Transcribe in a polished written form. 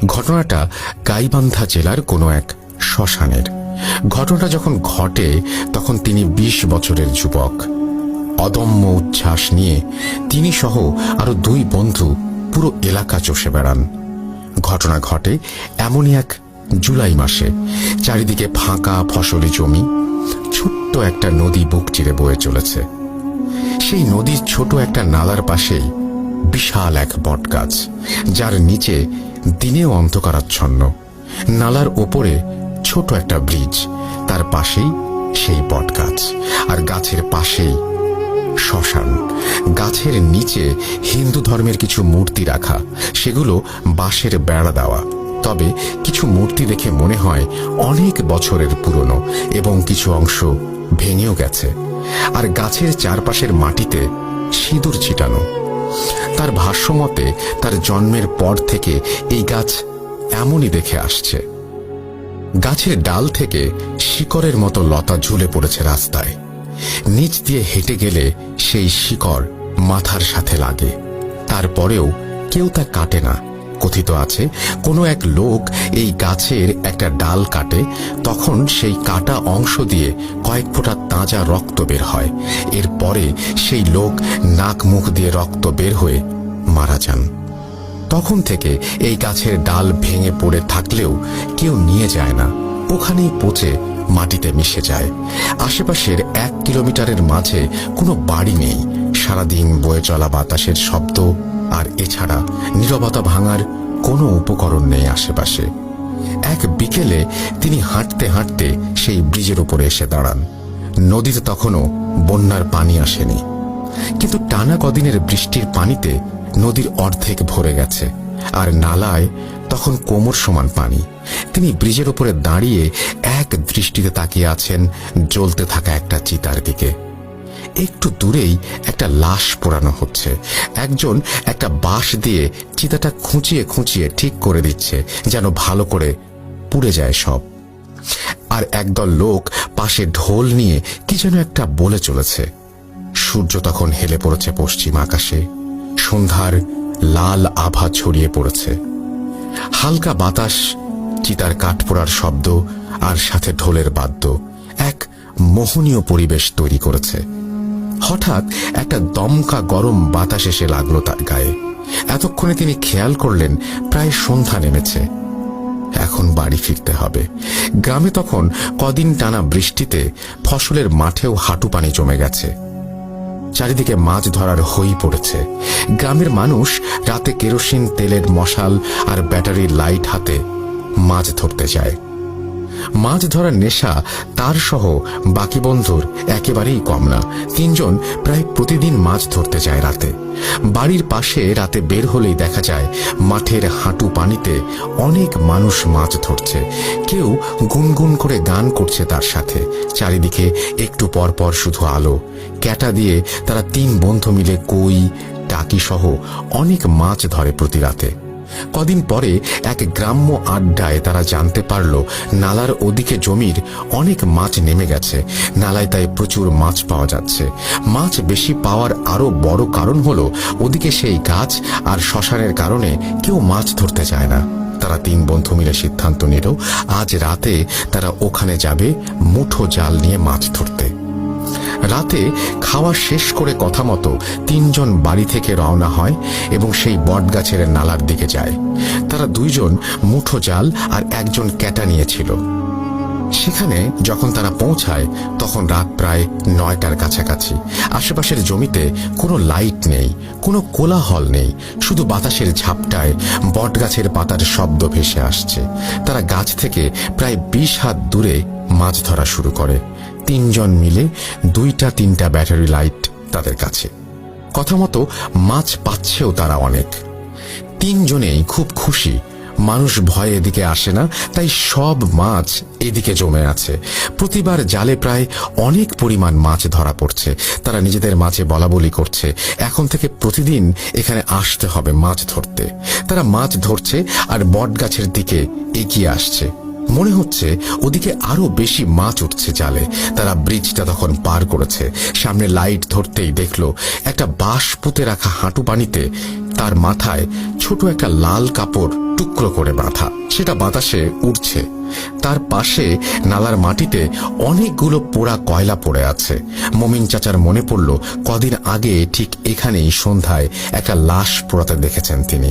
ঘটনাটা গাইবান্ধা জেলার কোনো এক শ্মশানের। ঘটনাটা যখন ঘটে তখন তিনি ২০ বছরের যুবক। অদম্য উচ্ছ্বাস নিয়ে তিনি সহ আরো ২ বন্ধু পুরো এলাকা চষে বেড়ান। ঘটনা ঘটে এমনই এক জুলাই মাসে। চারিদিকে ফাঁকা ফসলি জমি, ছোট্ট একটা নদী বুক চিরে বয়ে চলেছে। সেই নদীর ছোট একটা নালার পাশেই বিশাল এক বটগাছ, যার নিচে দিনেও অন্ধকারাচ্ছন্ন। নালার ওপরে ছোট একটা ব্রিজ, তার পাশেই সেই বটগাছ, আর গাছের পাশেই শ্মশান। গাছের নিচে হিন্দু ধর্মের কিছু মূর্তি রাখা, সেগুলো বাঁশের বেড়া দেওয়া। তবে কিছু মূর্তি দেখে মনে হয় অনেক বছরের পুরনো এবং কিছু অংশ ভেঙেও গেছে। আর গাছের চারপাশের মাটিতে সিঁদুর ছিটানো। তার ভাষ্যমতে তার জন্মের পর থেকে এই গাছ এমনই দেখে আসছে। গাছের ডাল থেকে শিকড়ের মতো লতা ঝুলে পড়েছে রাস্তায়। নিচ দিয়ে হেঁটে গেলে সেই শিকড় মাথার সাথে লাগে। তারপরেও কেউ তা কাটে না। কথিত আছে কোনো এক লোক এই গাছের একটা ডাল কাটে, তখন সেই কাটা অংশ দিয়ে কয়েক ফোঁটা তাজা রক্ত বের হয়। এরপরে সেই লোক নাক মুখ দিয়ে রক্ত বের হয়ে মারা যান। তখন থেকে এই গাছের ডাল ভেঙে পড়ে থাকলেও কেউ নিয়ে যায় না, ওখানেই পচে মাটিতে মিশে যায়। আশেপাশের 1 কিলোমিটারের মাঝে কোনো বাড়ি নেই। সারাদিন বয়ে চলা বাতাসের শব্দ, আর এছাড়া নীরবতা ভাঙার কোনো উপকরণ নেই আশেপাশে। এক বিকেলে তিনি হাঁটতে হাঁটতে সেই ব্রিজের উপরে এসে দাঁড়ান। নদীতে তখনও বন্যার পানি আসেনি, কিন্তু টানা কদিনের বৃষ্টির পানিতে নদীর অর্ধেক ভরে গেছে, আর নালায় তখন কোমর সমান পানি। তিনি ব্রিজের উপরে দাঁড়িয়ে এক দৃষ্টিতে তাকিয়ে আছেন জ্বলতে থাকা একটা চিতার দিকে। একটু দূরেই একটা লাশ পোড়ানো হচ্ছে। একজন একটা বাঁশ দিয়ে চিতাটা খুঁচিয়ে খুঁচিয়ে ঠিক করে দিচ্ছে, যেন ভালো করে পুড়ে যায় সব। আর একদল লোক পাশে ঢোল নিয়ে কি যেন একটা বলে চলেছে। সূর্য তখন হেলে পড়েছে পশ্চিম আকাশে। সন্ধ্যার লাল আভা ছড়িয়ে পড়েছে। হালকা বাতাস, চিতার কাঠ পোড়ার শব্দ, আর সাথে ঢোলের বাদ্য এক মোহনীয় পরিবেশ তৈরি করেছে। হঠাৎ একটা দমকা গরম বাতাস এসে লাগলো তার গায়ে। এতক্ষণে তিনি খেয়াল করলেন প্রায় সন্ধ্যা নেমেছে। এখন বাড়ি ফিরতে হবে। গ্রামে তখন কদিন টানা বৃষ্টিতে ফসলের মাঠেও হাঁটু পানি জমে গেছে। চারিদিকে মাছ ধরার হই পড়েছে। গ্রামের মানুষ রাতে কেরোসিন তেলের মশাল আর ব্যাটারির লাইট হাতে মাছ ধরতে যায়। মাছ ধরার নেশা তার সহ বাকি বন্ধুর একেবারেই কম না। 3 জন প্রায় প্রতিদিন মাছ ধরতে যায় রাতে। বাড়ির পাশে রাতে বের হলেই দেখা যায় মাঠের হাঁটু পানিতে অনেক মানুষ মাছ ধরছে। কেউ গুনগুন করে গান করছে তার সাথে। চারিদিকে একটু পর পর শুধু আলো। ক্যাটা দিয়ে তারা 3 বন্ধু মিলে কই, টাকি সহ অনেক মাছ ধরে প্রতি রাতে। কদিন পরে এক গ্রাম্য আড্ডায় তারা জানতে পারল নালার ওদিকে জমির অনেক মাছ নেমে গেছে। নালায় তাই প্রচুর মাছ পাওয়া যাচ্ছে। মাছ বেশি পাওয়ার আরো বড় কারণ হলো ওদিকে সেই গাছ আর শ্মশানের কারণে কেউ মাছ ধরতে চায় না। তারা 3 বন্ধু মিলে সিদ্ধান্ত নিল আজ রাতে তারা ওখানে যাবে মুঠো জাল নিয়ে মাছ ধরতে। রাতে খাওয়া শেষ করে কথা মতো 3 জন বাড়ি থেকে রওনা হয় এবং সেই বটগাছের নালার দিকে যায়। তারা 2 জন মুঠো জাল আর একজন ক্যাটা নিয়েছিল। সেখানে যখন তারা পৌঁছায় তখন রাত প্রায় 9টার কাছাকাছি। আশেপাশের জমিতে কোনো লাইট নেই, কোনো কোলাহল নেই, শুধু বাতাসের ঝাপটায় বটগাছের পাতার শব্দ ভেসে আসছে। তারা গাছ থেকে প্রায় 20 হাত দূরে মাছ ধরা শুরু করে। 3 জন মিলে 2-3টা ব্যাটারি লাইট তাদের কাছে। কথা মতো মাছ পাচ্ছেও তারা অনেক। 3 জনেই খুব খুশি। মানুষ ভয়ে এদিকে আসে না, তাই সব মাছ এদিকে জমে আছে। প্রতিবার জালে প্রায় অনেক পরিমাণ মাছ ধরা পড়ছে। তারা নিজেদের মাঝে বলাবলি করছে এখন থেকে প্রতিদিন এখানে আসতে হবে মাছ ধরতে। তারা মাছ ধরছে আর বটগাছের দিকে এগিয়ে আসছে। মনে হচ্ছে ওদিকে আরো বেশি মাছ উঠছে জালে। তারা ব্রিজটা তখন পার করেছে। সামনে লাইট ধরতেই দেখলো একটা বাঁশ পুঁতে রাখা হাঁটু পানিতে তার মাথায় ছোট একটা লাল কাপড় টুকরো করে বাঁধা, সেটা বাতাসে উড়ছে। তার পাশে নালার মাটিতে অনেকগুলো পোড়া কয়লা পড়ে আছে। মমিন চাচার মনে পড়ল কদিন আগে ঠিক এখানেই সন্ধ্যায় একটা লাশ পোড়াতে দেখেছেন তিনি।